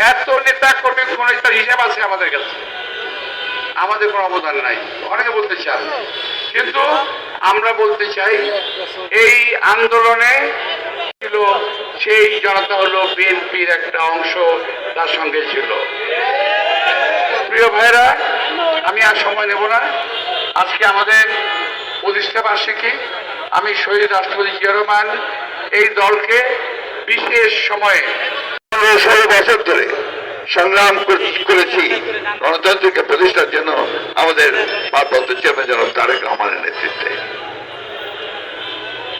এত নেতা কর্মী খুনের তার হিসাব আছে আমাদের কাছে, আমাদের কোনো অবদান নাই। অনেকে বলতে চান, কিন্তু আমরা বলতে চাই এই আন্দোলনে ছিল সেই জনতা হলো বিএনপির একটা অংশ, তার সঙ্গে ছিল। প্রিয় ভাইরা, আমি আর সময় নেব না। আজকে আমাদের প্রতিষ্ঠা বার্ষিকী, আমি শহীদ রাষ্ট্রপতি জিয়া রহমান এই দলকে বিশেষ সময়ে 16 বছর ধরে সংগ্রাম করেছি গণতন্ত্রকে প্রতিষ্ঠার জন্য আমাদের ভারপ্রাপ্ত চেয়ারম্যান জনাব তারেক রহমানের নেতৃত্বে।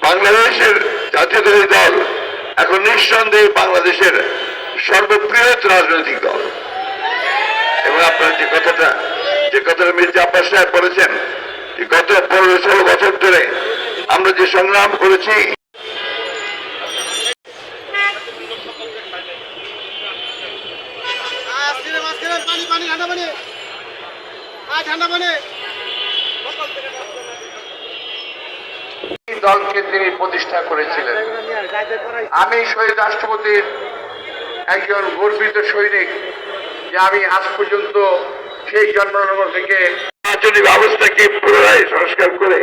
বাংলাদেশের জাতীয়তাবাদী দল এখন নিঃসন্দেহে বাংলাদেশের সর্ববৃহৎ রাজনৈতিক দল। এবং আপনার যে কথাটা মির্জা আব্বাস সাহেব বলেছেন, গত 15-16 বছর ধরে আমরা যে সংগ্রাম করেছি, দলকে তিনি প্রতিষ্ঠা করেছিলেন। আমি শহীদ রাষ্ট্রপতির একজন গর্বিত সৈনিক, যে আমি আজ পর্যন্ত সেই জন্মনগর থেকে নির্বাচনী ব্যবস্থাকে পুনরায় সংস্কার করে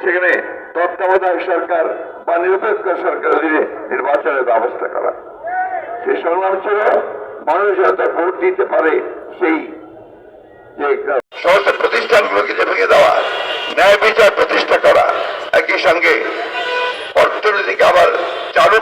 সেখানে তত্ত্বাবধায়ক সরকার বা নিরপেক্ষ সরকার অধীনে নির্বাচনের ব্যবস্থা করা। সেই সংগ্রাম ছিল মানুষ যাতে ভোট দিতে পারে, সেই যে সমস্ত প্রতিষ্ঠানগুলোকে ভেঙে দেওয়া, ন্যায় বিচার প্রতিষ্ঠা করা, একই সঙ্গে অর্থনীতিকে আবার চালু